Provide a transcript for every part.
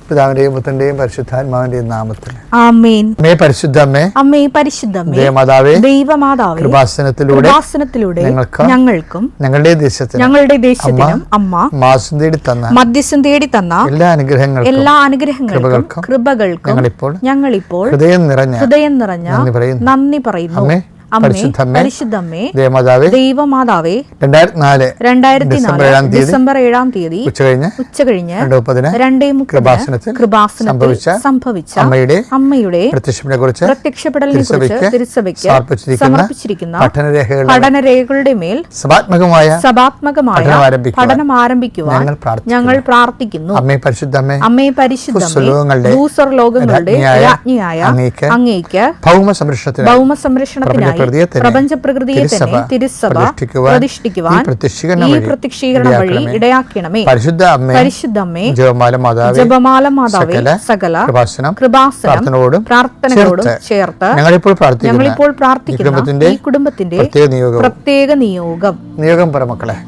പിതാവിന്റെയും പുത്രന്റെയും പരിശുദ്ധാത്മാവിന്റെയും നാമത്തിൽ ആമേൻ. അമ്മേ പരിശുദ്ധമ്മേ, അമ്മേ പരിശുദ്ധമ്മേ, ദേവമാതാവേ, ദൈവമാതാവേ, കൃപാസനത്തിലൂടെ ഞങ്ങൾക്കും ഞങ്ങളുടെ ദേശത്തിനും അമ്മ മധ്യസ്ഥം തേടി തന്ന എല്ലാ അനുഗ്രഹങ്ങൾക്കും കൃപകൾക്കും ഞങ്ങളിപ്പോൾ ഹൃദയം നിറഞ്ഞ നന്ദി പറയുന്നു. പരിശുദ്ധമ്മേ, ദൈവമാതാവേ, 2004 ഡിസംബർ 7 തീയതി ഉച്ചകഴിഞ്ഞ് 2:30 സംഭവിച്ച അമ്മയുടെ പ്രത്യക്ഷപ്പെടലിനെ കുറിച്ച് തിരുസഭയ്ക്ക് സമർപ്പിച്ചിരിക്കുന്ന പഠനരേഖകളുടെ മേൽ സഭാത്മകമായ പഠനം ആരംഭിക്കുവാൻ ഞങ്ങൾ പ്രാർത്ഥിക്കുന്നു. അമ്മേ പരിശുദ്ധമ്മേ, ഭൂസ്വർലോകങ്ങളുടെ രാജ്ഞിയായ അങ്ങേയ്ക്ക് ഭൗമസംരക്ഷണത്തിനായി പ്രപഞ്ച പ്രകൃതിയെ തന്നെ തിരുസഭ പ്രതിഷ്ഠിക്കുവാൻ ഈ പ്രത്യക്ഷീകരണം വഴി ഇടയാക്കണമേ. പരിശുദ്ധമ്മേ, ജപമാല മാതാവേ, സകല കൃപാസനം പ്രാർത്ഥനകളോടും ചേർത്ത് ഞങ്ങളിപ്പോൾ പ്രാർത്ഥിക്കുന്ന ഈ കുടുംബത്തിന്റെ പ്രത്യേക നിയോഗം പരമക്കളെ.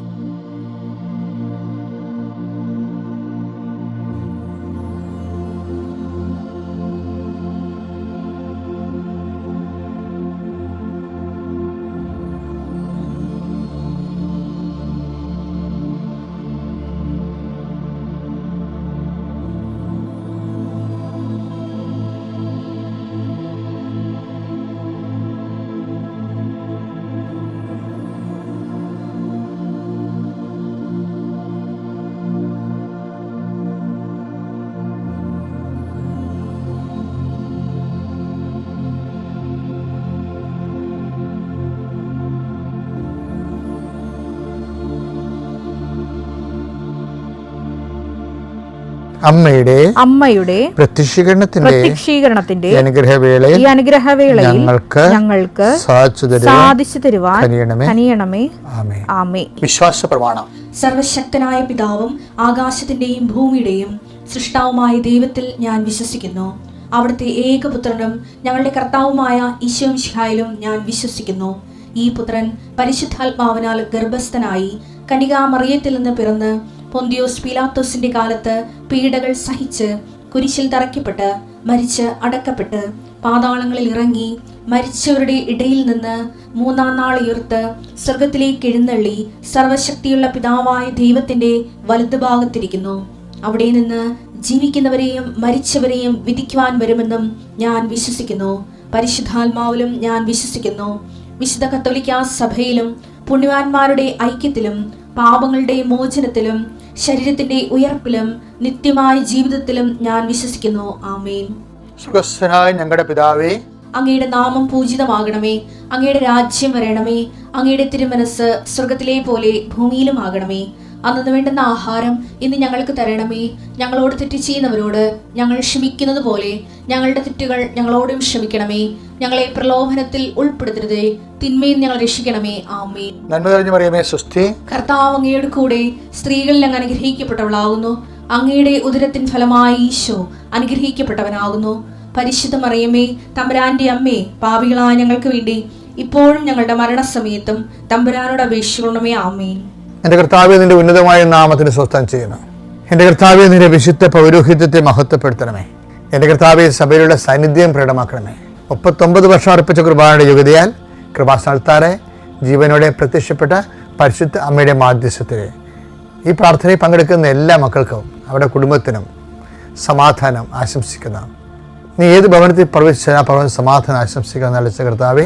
അമ്മയുടെ പ്രത്യക്ഷീകരണത്തിന്റെ ഈ അനുഗ്രഹവേളയിൽ ഞങ്ങൾക്ക് സാധിച്ചു തരുവാൻ കനിയണമേ. ആമേൻ. വിശ്വാസ പ്രമാണം. സർവശക്തനായ പിതാവും ആകാശത്തിന്റെയും ഭൂമിയുടെയും സൃഷ്ടാവുമായ ദൈവത്തിൽ ഞാൻ വിശ്വസിക്കുന്നു. അവിടുത്തെ ഏകപുത്രനും ഞങ്ങളുടെ കർത്താവുമായ ഈശോ മിശിഹായിലും ഞാൻ വിശ്വസിക്കുന്നു. ഈ പുത്രൻ പരിശുദ്ധാത്മാവിനാൽ ഗർഭസ്ഥനായി കന്യകാമറിയത്തിൽ നിന്ന് പിറന്ന് പൊന്തിയോസ് പീലാത്തോസിന്റെ കാലത്ത് പീഡകൾ സഹിച്ച് കുരിശിൽ തറയ്ക്കപ്പെട്ട് മരിച്ച് അടക്കപ്പെട്ട് പാതാളങ്ങളിൽ ഇറങ്ങി മരിച്ചവരുടെ ഇടയിൽ നിന്ന് 3-ാം നാൾ ഉയർത്ത് സ്വർഗത്തിലേക്ക് എഴുന്നള്ളി സർവശക്തിയുള്ള പിതാവായ ദൈവത്തിന്റെ വലതുഭാഗത്തിരിക്കുന്നു. അവിടെ നിന്ന് ജീവിക്കുന്നവരെയും മരിച്ചവരെയും വിധിക്കുവാൻ വരുമെന്നും ഞാൻ വിശ്വസിക്കുന്നു. പരിശുദ്ധാത്മാവിലും ഞാൻ വിശ്വസിക്കുന്നു. വിശുദ്ധ കത്തോലിക്കാ സഭയിലും പുണ്യവാന്മാരുടെ ഐക്യത്തിലും പാപങ്ങളുടെ മോചനത്തിലും ശരീരത്തിന്റെ ഉയർപ്പിലും നിത്യമായ ജീവിതത്തിലും ഞാൻ വിശ്വസിക്കുന്നു. ആമേൻ. സ്വർഗ്ഗസ്ഥനായ ഞങ്ങളുടെ പിതാവേ, അങ്ങയുടെ നാമം പൂജിതമാകണമേ. അങ്ങയുടെ രാജ്യം വരണമേ. അങ്ങയുടെ തിരുമനസ് സ്വർഗത്തിലെ പോലെ ഭൂമിയിലും ആകണമേ. അന്നു വേണ്ടുന്ന ആഹാരം ഇന്ന് ഞങ്ങൾക്ക് തരണമേ. ഞങ്ങളോട് തെറ്റ് ചെയ്യുന്നവരോട് ഞങ്ങൾ ക്ഷമിക്കുന്നത് പോലെ ഞങ്ങളുടെ തെറ്റുകൾ ഞങ്ങളോടും ക്ഷമിക്കണമേ. ഞങ്ങളെ പ്രലോഭനത്തിൽ ഉൾപ്പെടുത്തരുതേ, തിന്മയിൽ ഞങ്ങൾ രക്ഷിക്കണമേ. ആമേൻ. നന്മ നിറഞ്ഞ മറിയമേ, സ്വസ്തി. കർത്താവ് അങ്ങയുടെ കൂടെ സ്ത്രീകളിൽ അങ്ങ് അനുഗ്രഹിക്കപ്പെട്ടവളാകുന്നു. അങ്ങയുടെ ഉദരത്തിൻ ഫലമായി ഈശോ അനുഗ്രഹിക്കപ്പെട്ടവനാകുന്നു. പരിശുദ്ധ മറിയമേ, തമ്പുരാന്റെ അമ്മേ, പാപികളായ ഞങ്ങൾക്ക് വേണ്ടി ഇപ്പോഴും ഞങ്ങളുടെ മരണസമയത്തും തമ്പുരാനോട് അപേക്ഷിക്കണമേ. ആമേൻ. എന്റെ കർത്താവേ, നിന്റെ ഉന്നതമായ നാമത്തിന് സ്വസ്ഥം ചെയ്യണം. എന്റെ കർത്താവേ, നിന്റെ വിശുദ്ധ പൗരോഹിത്യത്തെ മഹത്വപ്പെടുത്തണമേ. എന്റെ കർത്താവേ, സഭയിലുള്ള സാന്നിധ്യം പ്രകടമാക്കണമേ. 39 വർഷം അർപ്പിച്ച കുർബാനയുടെ യോഗ്യതയാൽ കൃപാസ്ഥാനത്താറെ ജീവനോടെ പ്രത്യക്ഷപ്പെട്ട പരിശുദ്ധ അമ്മയുടെ മാധ്യസ്ഥത്തിലെ ഈ പ്രാർത്ഥനയിൽ പങ്കെടുക്കുന്ന എല്ലാ മക്കൾക്കും അവരുടെ കുടുംബത്തിനും സമാധാനം ആശംസിക്കുന്ന, നീ ഏത് ഭവനത്തിൽ പ്രവേശിച്ചാൽ ആ ഭവനത്തിൽ സമാധാനം ആശംസിക്കുന്ന നല്ല കർത്താവേ,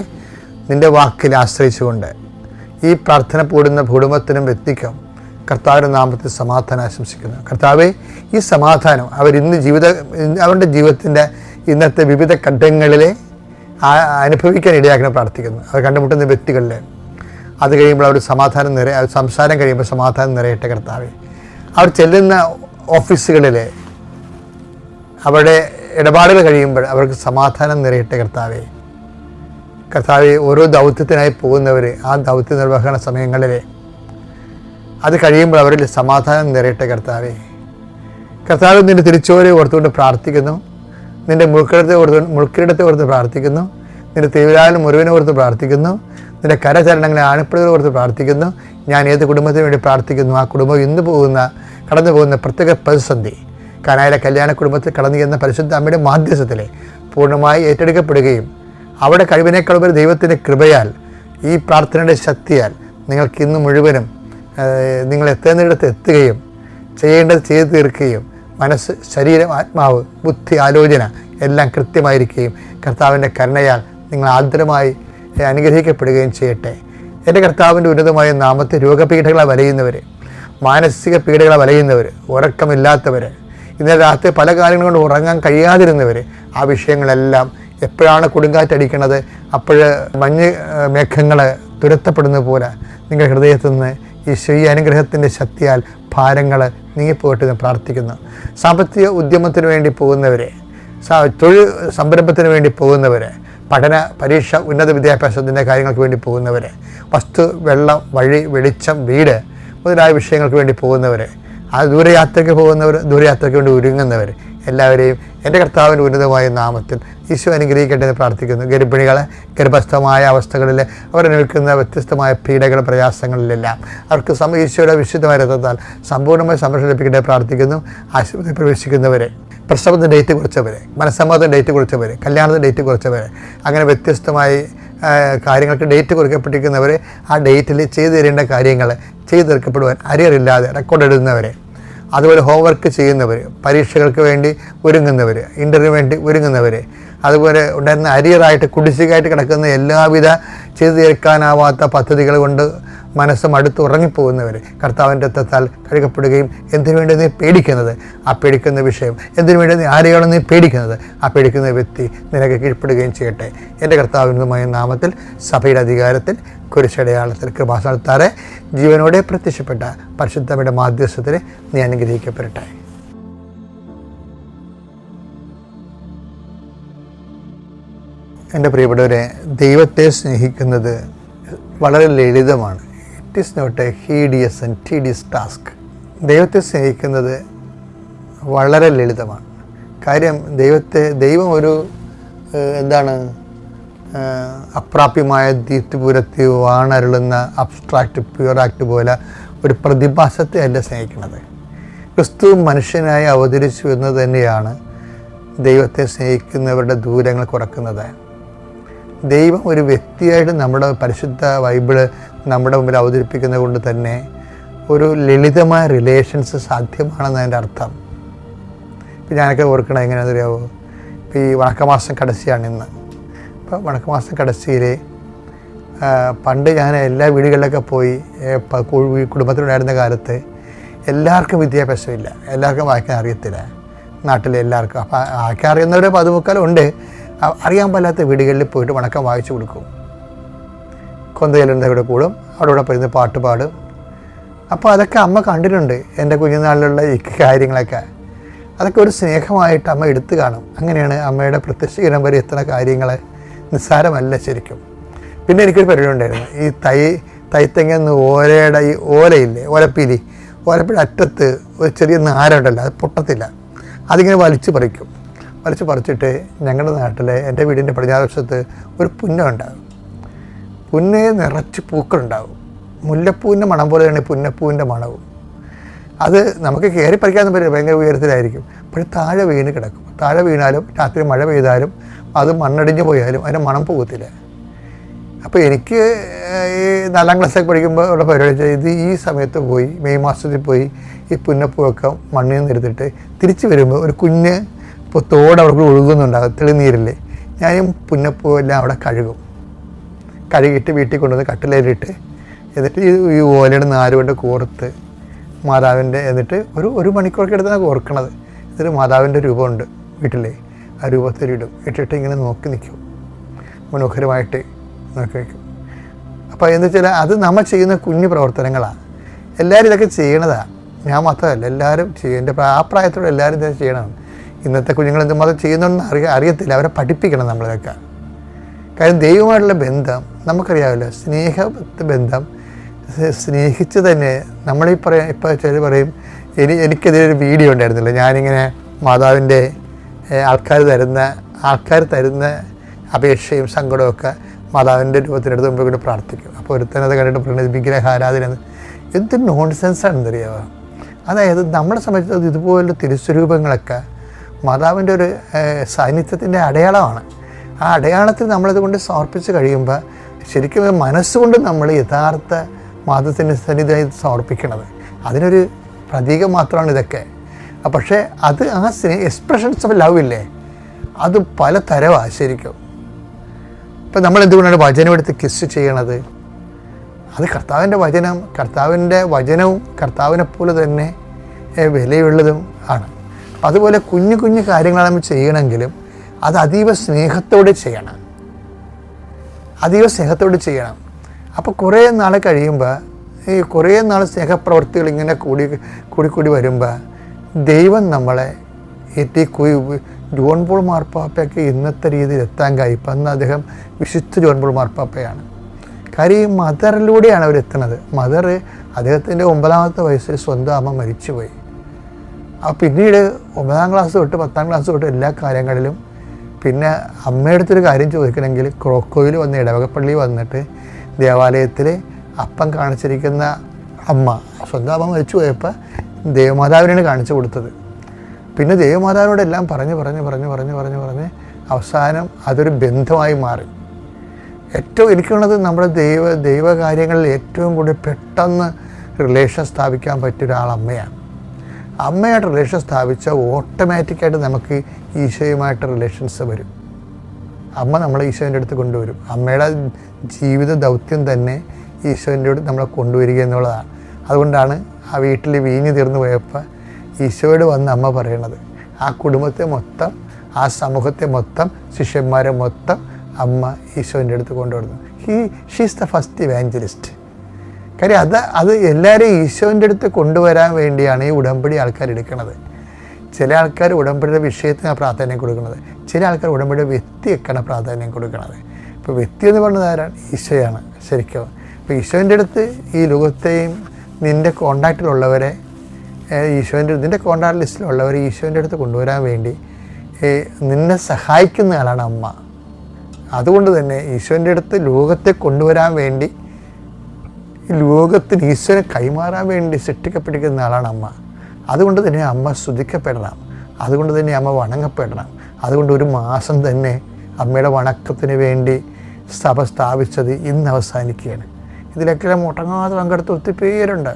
നിന്റെ വാക്കിൽ ആശ്രയിച്ചുകൊണ്ട് ഈ പ്രാർത്ഥന കൂടുന്ന കുടുംബത്തിനും വ്യക്തിക്കും കർത്താവിൻ്റെ നാമത്തിൽ സമാധാനം ആശംസിക്കുന്നു. കർത്താവെ, ഈ സമാധാനം അവരുടെ ജീവിതത്തിൻ്റെ ഇന്നത്തെ വിവിധ ഘട്ടങ്ങളിലെ അനുഭവിക്കാൻ ഇടയാക്കണം പ്രാർത്ഥിക്കുന്നു. അവർ കണ്ടുമുട്ടുന്ന വ്യക്തികളിൽ അത് കഴിയുമ്പോൾ അവർ സംസാരം കഴിയുമ്പോൾ സമാധാനം നിറയട്ടെ. കർത്താവെ, അവർ ചെല്ലുന്ന ഓഫീസുകളിൽ അവരുടെ ഇടപാടുകൾ കഴിയുമ്പോൾ അവർക്ക് സമാധാനം നിറയട്ടെ. കർത്താവെ, ഓരോ ദൗത്യത്തിനായി പോകുന്നവർ ആ ദൗത്യ നിർവഹണ സമയങ്ങളിൽ അത് കഴിയുമ്പോൾ അവരിൽ സമാധാനം നിറയട്ടെ. കർത്താവ് നിന്റെ തിരിച്ചോരെ ഓർത്തുകൊണ്ട് പ്രാർത്ഥിക്കുന്നു. നിന്റെ മുൾക്കിരീടത്തെ ഓർത്ത് പ്രാർത്ഥിക്കുന്നു. നിന്റെ തീവ്രാലും മുറിവിനെ ഓർത്ത് പ്രാർത്ഥിക്കുന്നു. നിന്റെ കരചരണങ്ങളെ ആണിപ്പഴുകൾ ഓർത്ത് പ്രാർത്ഥിക്കുന്നു. ഞാൻ ഏത് കുടുംബത്തിന് വേണ്ടി പ്രാർത്ഥിക്കുന്നു, ആ കുടുംബം കടന്നു പോകുന്ന പ്രത്യേക പ്രതിസന്ധി കാനായിലെ കല്യാണ കുടുംബത്തിൽ കടന്നു ചെന്ന പരിശുദ്ധ അമ്മയുടെ മാധ്യസ്ഥത്തിൽ പൂർണ്ണമായി ഏറ്റെടുക്കപ്പെടുകയും അവിടെ കഴിവിനേക്കാൾ ദൈവത്തിൻ്റെ കൃപയാൽ ഈ പ്രാർത്ഥനയുടെ ശക്തിയാൽ നിങ്ങൾക്ക് ഇന്ന് മുഴുവനും നിങ്ങൾ എത്തേണ്ടിടത്ത് എത്തുകയും ചെയ്യേണ്ടത് ചെയ്തു തീർക്കുകയും മനസ്സ്, ശരീരം, ആത്മാവ്, ബുദ്ധി, ആലോചന എല്ലാം കൃത്യമായിരിക്കുകയും കർത്താവിൻ്റെ കരുണയാൽ നിങ്ങൾ ആർദ്രമായി അനുഗ്രഹിക്കപ്പെടുകയും ചെയ്യട്ടെ. എൻ്റെ കർത്താവിൻ്റെ ഉന്നതമായ നാമത്തെ രോഗപീഠകളെ വലയുന്നവർ, മാനസിക പീഡകളെ വലയുന്നവർ, ഉറക്കമില്ലാത്തവർ, ഇന്നലെ രാത്രി പല കാര്യങ്ങൾ കൊണ്ട് ഉറങ്ങാൻ കഴിയാതിരുന്നവർ, ആ വിഷയങ്ങളെല്ലാം എപ്പോഴാണ് കൊടുങ്കാറ്റടിക്കുന്നത് അപ്പോൾ മഞ്ഞ് മേഘങ്ങൾ തുരത്തപ്പെടുന്നത് പോലെ നിങ്ങളുടെ ഹൃദയത്തിൽ നിന്ന് ഈ അനുഗ്രഹത്തിൻ്റെ ശക്തിയാൽ ഭാരങ്ങൾ നീങ്ങിപ്പോയിട്ട് ഞാൻ പ്രാർത്ഥിക്കുന്നു. സാമ്പത്തിക ഉദ്യമത്തിന് വേണ്ടി പോകുന്നവരെ, തൊഴിൽ സംരംഭത്തിന് വേണ്ടി പോകുന്നവരെ, പഠന പരീക്ഷ ഉന്നത വിദ്യാഭ്യാസത്തിൻ്റെ കാര്യങ്ങൾക്ക് വേണ്ടി പോകുന്നവരെ, വസ്തു, വെള്ളം, വഴി, വെളിച്ചം, വീട് മുതലായ വിഷയങ്ങൾക്ക് വേണ്ടി പോകുന്നവർ, ആ ദൂരയാത്രയ്ക്ക് പോകുന്നവർ, ദൂരയാത്രയ്ക്ക് വേണ്ടി ഒരുങ്ങുന്നവർ എല്ലാവരെയും എൻ്റെ കർത്താവിൻ്റെ ഉന്നതമായ നാമത്തിൽ ഈശോ അനുഗ്രഹിക്കട്ടെ എന്ന് പ്രാർത്ഥിക്കുന്നു. ഗർഭിണികളെ ഗർഭസ്ഥമായ അവസ്ഥകളിൽ അവർ അനുഭവിക്കുന്ന വ്യത്യസ്തമായ പീഡകൾ, പ്രയാസങ്ങളിലെല്ലാം അവർക്ക് ഈശോയുടെ വിശുദ്ധമായ രക്തത്താൽ സമ്പൂർണ്ണമായി സംരക്ഷണം ലഭിക്കട്ടെ പ്രാർത്ഥിക്കുന്നു. ആശുപത്രിയിൽ പ്രവേശിക്കുന്നവരെ, പ്രസവത്തിൻ്റെ ഡേറ്റ് കുറിച്ചവർ, മനസ്സമ്മതത്തിൻ്റെ ഡേറ്റ് കുറിച്ചവർ, കല്യാണത്തിൻ്റെ ഡേറ്റ് കുറിച്ചവർ, അങ്ങനെ വ്യത്യസ്തമായി കാര്യങ്ങൾക്ക് ഡേറ്റ് കുറിക്കപ്പെട്ടിരിക്കുന്നവർ ആ ഡേറ്റിൽ ചെയ്തു തരേണ്ട കാര്യങ്ങൾ ചെയ്തു തീർക്കപ്പെടുവാൻ അരിയറില്ലാതെ റെക്കോർഡ് എഴുതുന്നവരെ, അതുപോലെ ഹോംവർക്ക് ചെയ്യുന്നവർ, പരീക്ഷകൾക്ക് വേണ്ടി ഒരുങ്ങുന്നവർ, ഇൻ്റർവ്യൂ വേണ്ടി ഒരുങ്ങുന്നവർ, അതുപോലെ ഉണ്ടായിരുന്ന അരിയറായിട്ട് കുടിശ്ശികയായിട്ട് കിടക്കുന്ന എല്ലാവിധ ചെയ്തു തീർക്കാനാവാത്ത പദ്ധതികൾ കൊണ്ട് മനസ്സ് മടുത്ത് ഉറങ്ങിപ്പോകുന്നവർ കർത്താവിൻ്റെ രക്തത്താൽ കഴുകപ്പെടുകയും എന്തിനു വേണ്ടി നീ പേടിക്കുന്നത്, ആ പേടിക്കുന്ന വിഷയം, എന്തിനു വേണ്ടി നീ ആരെയാണ് നീ പേടിക്കുന്നത്, ആ പേടിക്കുന്ന വ്യക്തി നിനക്ക് കീഴ്പ്പെടുകയും ചെയ്യട്ടെ. എൻ്റെ കർത്താവിനുമായ നാമത്തിൽ സഭയുടെ അധികാരത്തിൽ കുരിശടയാളത്തിൽ കൃപാസനത്താറെ ജീവനോടെ പ്രത്യക്ഷപ്പെട്ട പരിശുദ്ധയുടെ മാധ്യസ്ഥത്തിൽ നീ അനുഗ്രഹിക്കപ്പെടട്ടെ. എൻ്റെ പ്രിയപ്പെട്ടവരെ, ദൈവത്തെ സ്നേഹിക്കുന്നത് വളരെ ലളിതമാണ്. It is not a hideous and tedious task. ദൈവത്തെ സ്നേഹിക്കുന്നത് വളരെ ലളിതമാണ്. കാര്യം ദൈവം ഒരു അപ്രാപ്യമായ ദീപ്തിപുരത്തി വാണരുളുന്ന അബ്സ്ട്രാക്റ്റ് പ്യുവറാക്ട് പോലെ ഒരു പ്രതിഭാസത്തെ അല്ല സ്നേഹിക്കുന്നത്. ക്രിസ്തു മനുഷ്യനായി അവതരിച്ചു എന്നത് തന്നെയാണ് ദൈവത്തെ സ്നേഹിക്കുന്നവരുടെ ദൂരങ്ങൾ കുറക്കുന്നത്. ദൈവം ഒരു വ്യക്തിയായിട്ട് നമ്മുടെ പരിശുദ്ധ ബൈബിള് നമ്മുടെ മുമ്പിൽ അവതരിപ്പിക്കുന്നത് കൊണ്ട് തന്നെ ഒരു ലളിതമായ റിലേഷൻസ് സാധ്യമാണെന്ന് അതിൻ്റെ അർത്ഥം. ഇപ്പം ഞാനൊക്കെ ഓർക്കണം എങ്ങനെയാണെന്ന് അറിയാമോ, ഇപ്പോൾ ഈ വണക്കമാസം കടസിയാണ് ഇന്ന്. അപ്പോൾ വണക്കമാസം കടസിയിൽ പണ്ട് ഞാൻ എല്ലാ വീടുകളിലൊക്കെ പോയി കുടുംബത്തിലുണ്ടായിരുന്ന കാലത്ത് എല്ലാവർക്കും വിദ്യാഭ്യാസമില്ല, എല്ലാവർക്കും വായിക്കാൻ അറിയത്തില്ല നാട്ടിലെ എല്ലാവർക്കും. അപ്പോൾ വായിക്കാൻ അറിയുന്നവരെ 15 ഉണ്ട്. അറിയാൻ പാടില്ലാത്ത വീടുകളിൽ പോയിട്ട് വണക്കം വായിച്ചു കൊടുക്കും. കൊന്തയിലുണ്ട് ഇവിടെ കൂടും, അവിടെ പോയിരുന്ന് പാട്ട് പാടും. അപ്പോൾ അതൊക്കെ അമ്മ കണ്ടിട്ടുണ്ട്, എൻ്റെ കുഞ്ഞുനാളിലുള്ള ഈ കാര്യങ്ങളൊക്കെ. അതൊക്കെ ഒരു സ്നേഹമായിട്ട് അമ്മ എടുത്തു കാണും. അങ്ങനെയാണ് അമ്മയുടെ പ്രത്യക്ഷീകരണം വരെ എത്തുന്ന കാര്യങ്ങൾ നിസ്സാരമല്ല ശരിക്കും. പിന്നെ എനിക്കൊരു പരിപാടി ഉണ്ടായിരുന്നു, ഈ തൈത്തെങ്ങന്ന് ഓലയുടെ ഈ ഓലയില്ലേ, ഓലപ്പീലി, ഓലപ്പീലി അറ്റത്ത് ഒരു ചെറിയ നാരുണ്ടല്ലോ, അത് പൊട്ടത്തില്ല, അതിങ്ങനെ വലിച്ചു പറിച്ചിട്ട് ഞങ്ങളുടെ നാട്ടിലെ എൻ്റെ വീടിൻ്റെ പടിഞ്ഞാറ് വശത്ത് ഒരു പുന്നമുണ്ടാകും. പുന്നെ നിറച്ച് പൂക്കളുണ്ടാകും. മുല്ലപ്പൂവിൻ്റെ മണം പോലെയാണ് പുന്നപ്പൂവിൻ്റെ മണവും. അത് നമുക്ക് കയറി പറിക്കാമെന്ന് പറ്റില്ല, ഭയങ്കര ഉയരത്തിലായിരിക്കും. അപ്പോൾ താഴെ വീണ് കിടക്കും. താഴെ വീണാലും രാത്രി മഴ പെയ്താലും അത് മണ്ണടിഞ്ഞു പോയാലും അതിൻ്റെ മണം പോകത്തില്ല. അപ്പോൾ എനിക്ക് ഈ 4ാം ക്ലാസ്സൊക്കെ പഠിക്കുമ്പോൾ ഉള്ള പരിപാടി ഇത് ഈ സമയത്ത് പോയി മെയ് മാസത്തിൽ പോയി ഈ പുന്നപ്പൂവൊക്കെ മണ്ണിൽ നിന്ന് എടുത്തിട്ട് തിരിച്ച് വരുമ്പോൾ ഒരു കുഞ്ഞ് തോട് അവിടെ ഒഴുകുന്നുണ്ടാകും, തെളിനീരില്ലേ. ഞാനും പുന്നപ്പൂവെല്ലാം അവിടെ കഴുകിയിട്ട് വീട്ടിൽ കൊണ്ടുവന്ന് കട്ടിലേലിട്ട് എന്നിട്ട് ഈ ഓലയുടെ നാരുകൊണ്ട് കോർത്ത് മാതാവിൻ്റെ എന്നിട്ട് ഒരു മണിക്കൂറൊക്കെ എടുത്താണ് കോർക്കണത്. എന്നിട്ട് മാതാവിൻ്റെ രൂപമുണ്ട് വീട്ടിലെ, ആ രൂപത്തിലിടും, ഇട്ടിട്ട് ഇങ്ങനെ നോക്കി നിൽക്കും, മനോഹരമായിട്ട് നോക്കി വയ്ക്കും. അപ്പോൾ എന്ന് വെച്ചാൽ അത് നമ്മൾ ചെയ്യുന്ന കുഞ്ഞു പ്രവർത്തനങ്ങളാണ്. എല്ലാവരും ഇതൊക്കെ ചെയ്യണതാണ്, ഞാൻ മാത്രമല്ല, എല്ലാവരും ചെയ്യും. എൻ്റെ ആ പ്രായത്തോടെ എല്ലാവരും ഇതൊക്കെ ചെയ്യണമാണ്. ഇന്നത്തെ കുഞ്ഞുങ്ങൾ എന്തുമാത്രം ചെയ്യുന്നതെന്ന് അറിയത്തില്ല, അവരെ പഠിപ്പിക്കണം നമ്മളിതൊക്കെ. കാര്യം ദൈവമായിട്ടുള്ള ബന്ധം നമുക്കറിയാമല്ലോ, ബന്ധം സ്നേഹിച്ച് തന്നെ നമ്മളീ ഇപ്പോൾ ചില പറയും, എനിക്കെതിരെ ഒരു വീഡിയോ ഉണ്ടായിരുന്നില്ല, ഞാനിങ്ങനെ മാതാവിൻ്റെ ആൾക്കാർ തരുന്ന അപേക്ഷയും സങ്കടമൊക്കെ മാതാവിൻ്റെ രൂപത്തിനടുത്ത് മുമ്പ് കൊണ്ട് പ്രാർത്ഥിക്കും. അപ്പോൾ ഒരുത്തനത് കണ്ടിട്ട് പറയുന്നത് വിഗ്രഹാരാധന എന്ത് നോൺസെൻസാണെന്നറിയാമോ. അതായത് നമ്മളെ സംബന്ധിച്ചത് ഇതുപോലുള്ള തിരുസ്വരൂപങ്ങളൊക്കെ മാതാവിൻ്റെ ഒരു സാന്നിധ്യത്തിൻ്റെ അടയാളമാണ്. ആ അടയാളത്തിൽ നമ്മളത് കൊണ്ട് സമർപ്പിച്ച് കഴിയുമ്പോൾ ശരിക്കും മനസ്സുകൊണ്ട് നമ്മൾ യഥാർത്ഥ മാതാവിൻ്റെ സന്നിധിയായി സമർപ്പിക്കണത്. അതിനൊരു പ്രതീകം മാത്രമാണ് ഇതൊക്കെ. പക്ഷേ അത് ആ എക്സ്പ്രഷൻസ് ഓഫ് ലവ് ഇല്ലേ, അത് പല തരമാണ് ശരിക്കും. ഇപ്പം നമ്മൾ എന്തുകൊണ്ടാണ് വചനം എടുത്ത് കിസ് ചെയ്യണത്? അത് കർത്താവിൻ്റെ വചനവും കർത്താവിനെ പോലെ തന്നെ വിലയുള്ളതും ആണ്. അതുപോലെ കുഞ്ഞു കുഞ്ഞു കാര്യങ്ങൾ നമ്മൾ ചെയ്യണമെങ്കിലും അത് അതീവ സ്നേഹത്തോടെ ചെയ്യണം. അപ്പോൾ കുറേ നാൾ കഴിയുമ്പോൾ ഈ കുറേ നാൾ സ്നേഹപ്രവൃത്തികൾ ഇങ്ങനെ കൂടി വരുമ്പോൾ ദൈവം നമ്മളെ ജോൺ പോൾ മാർപ്പാപ്പയൊക്കെ ഇന്നത്തെ രീതിയിൽ എത്താൻ കഴിയും. അന്ന് അദ്ദേഹം വിശുദ്ധ ജോൺ പോൾ മാർപ്പാപ്പയാണ്. കാര്യം ഈ മദറിലൂടെയാണ് അവരെത്തുന്നത്. മദർ അദ്ദേഹത്തിൻ്റെ 9ാമത്തെ വയസ്സിൽ സ്വന്തം അമ്മ മരിച്ചുപോയി. അപ്പോൾ പിന്നീട് 9ാം ക്ലാസ് തൊട്ട് 10ാം ക്ലാസ് തൊട്ട് എല്ലാ കാര്യങ്ങളിലും പിന്നെ അമ്മയുടെ അടുത്തൊരു കാര്യം ചോദിക്കണമെങ്കിൽ ക്രോക്കോയിൽ വന്ന് ഇടവകപ്പള്ളി വന്നിട്ട് ദേവാലയത്തിൽ അപ്പം കാണിച്ചിരിക്കുന്ന അമ്മ, സ്വന്തം അമ്മ മരിച്ചു പോയപ്പോൾ ദേവമാതാവിനാണ് കാണിച്ചു കൊടുത്തത്. പിന്നെ ദേവമാതാവിനോടെല്ലാം പറഞ്ഞ് അവസാനം അതൊരു ബന്ധമായി മാറി. ഏറ്റവും എനിക്കുള്ളത് നമ്മുടെ ദൈവകാര്യങ്ങളിൽ ഏറ്റവും കൂടുതൽ പെട്ടെന്ന് റിലേഷൻ സ്ഥാപിക്കാൻ പറ്റിയ ഒരാൾ അമ്മയാണ്. അമ്മയായിട്ട് റിലേഷൻ സ്ഥാപിച്ചാൽ ഓട്ടോമാറ്റിക്കായിട്ട് നമുക്ക് ഈശോയുമായിട്ട് റിലേഷൻസ് വരും. അമ്മ നമ്മളെ ഈശോൻ്റെ അടുത്ത് കൊണ്ടുവരും. അമ്മയുടെ ജീവിത ദൗത്യം തന്നെ ഈശോൻ്റെ അടുത്ത് നമ്മളെ കൊണ്ടുവരിക എന്നുള്ളതാണ്. അതുകൊണ്ടാണ് ആ വീട്ടിൽ വീഞ്ഞ് തീർന്നു പോയപ്പോൾ ഈശോയോട് വന്ന് അമ്മ പറയണത്. ആ കുടുംബത്തെ മൊത്തം, ആ സമൂഹത്തെ മൊത്തം, ശിഷ്യന്മാരെ മൊത്തം അമ്മ ഈശോൻ്റെ അടുത്ത് കൊണ്ടുവരുന്നു. She's the first evangelist. കാര്യം അത് എല്ലാവരെയും ഈശോൻ്റെ അടുത്ത് കൊണ്ടുവരാൻ വേണ്ടിയാണ് ഈ ഉടമ്പടി ആൾക്കാർ എടുക്കുന്നത്. ചില ആൾക്കാർ ഉടമ്പടിയുടെ വിഷയത്തിന് പ്രാധാന്യം കൊടുക്കുന്നത്, ചില ആൾക്കാർ ഉടമ്പടിയുടെ വ്യക്തിയൊക്കെയാണ് പ്രാധാന്യം കൊടുക്കുന്നത്. ഇപ്പോൾ വ്യക്തി എന്ന് പറയുന്നത് ആരാണ്? ഈശോയാണ് ശരിക്കും. ഇപ്പോൾ ഈശോൻ്റെ അടുത്ത് ഈ ലോകത്തെയും നിൻ്റെ കോണ്ടാക്റ്റിലുള്ളവരെ നിൻ്റെ കോണ്ടാക്ട് ലിസ്റ്റിലുള്ളവരെ ഈശോൻ്റെ അടുത്ത് കൊണ്ടുവരാൻ വേണ്ടി നിന്നെ സഹായിക്കുന്ന ആളാണ് അമ്മ. അതുകൊണ്ട് തന്നെ ഈശോൻ്റെ അടുത്ത് ലോകത്തെ കൊണ്ടുവരാൻ വേണ്ടി, ലോകത്തിന് ഈശോനെ കൈമാറാൻ വേണ്ടി സൃഷ്ടിക്കപ്പെട്ടിരിക്കുന്ന ആളാണ് അമ്മ. അതുകൊണ്ട് തന്നെ അമ്മ സ്തുതിക്കപ്പെടണം, അതുകൊണ്ട് തന്നെ അമ്മ വണങ്ങപ്പെടണം. അതുകൊണ്ട് ഒരു മാസം തന്നെ അമ്മയുടെ വണക്കത്തിന് വേണ്ടി സഭ സ്ഥാപിച്ചത് ഇന്ന് അവസാനിക്കുകയാണ്. ഇതിലൊക്കെ മുടങ്ങാതെ പങ്കെടുത്ത് ഒത്തിരി പേരുണ്ട്,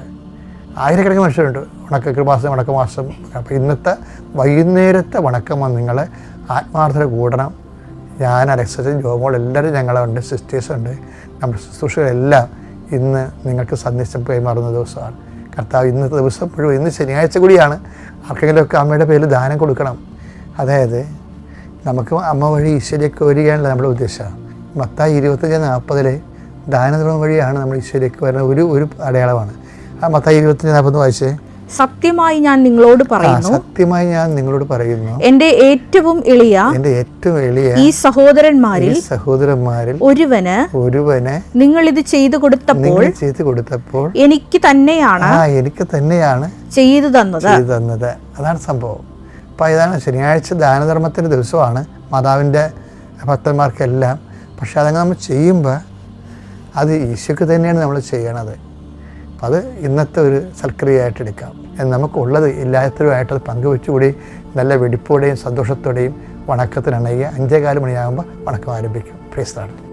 ആയിരക്കണക്കിന് മനുഷ്യരുണ്ട്. കൃപാസം വണക്കമാസം. അപ്പോൾ ഇന്നത്തെ വൈകുന്നേരത്തെ വണക്കം നിങ്ങൾ ആത്മാർത്ഥത കൂടണം. ഞാൻ അലക്സച്ചൻ ജോമോൾ എല്ലാവരും ഞങ്ങളുണ്ട്, സിസ്റ്റേഴ്സുണ്ട്, നമ്മുടെ ശുശ്രൂഷകളെല്ലാം ഇന്ന് നിങ്ങൾക്ക് സന്ദേശം കൈമാറുന്ന ദിവസമാണ്. കർത്താവ് ഇന്നത്തെ ദിവസം മുഴുവൻ, ഇന്ന് ശനിയാഴ്ച കൂടിയാണ്. ആർക്കെങ്കിലുമൊക്കെ അമ്മയുടെ പേരിൽ ദാനം കൊടുക്കണം. അതായത് നമുക്ക് അമ്മ വഴി ഈശോയിലേക്ക് വരികയാണല്ലോ നമ്മുടെ ഉദ്ദേശം. മത്തായി 25:40 ദാനധർമ്മം വഴിയാണ് നമ്മൾ ഈശോയിലേക്ക് വരുന്ന ഒരു അടയാളമാണ്. ആ മത്തായി 25:40 വായിച്ചേ. സത്യമായി ഞാൻ നിങ്ങളോട് പറയുന്നു, എന്റെ ഏറ്റവും എളിയ ഈ സഹോദരന്മാരിൽ ഒരുവന് നിങ്ങൾ ഇത് ചെയ്തു കൊടുത്തപ്പോൾ എനിക്ക് തന്നെയാണ് ചെയ്തു തന്നത്. അതാണ് സംഭവം. അപ്പം ഇതാണ് ശനിയാഴ്ച ദാനധർമ്മത്തിൻ്റെ ദിവസമാണ് മാതാവിൻ്റെ ഭക്തന്മാർക്കെല്ലാം. പക്ഷെ അതങ്ങനെ നമ്മൾ ചെയ്യുമ്പോൾ അത് ഈശോയ്ക്ക് തന്നെയാണ് നമ്മൾ ചെയ്യണത്. അപ്പം അത് ഇന്നത്തെ ഒരു സൽക്രിയയായിട്ട് എടുക്കാം. നമുക്കുള്ളത് എല്ലാത്തിലുമായിട്ട് അത് പങ്കുവെച്ചുകൂടി നല്ല വെടിപ്പോടെയും സന്തോഷത്തോടെയും വണക്കത്തിനണയുക. 5:15 മണിയാകുമ്പോൾ വണക്കം ആരംഭിക്കും. Praise the Lord.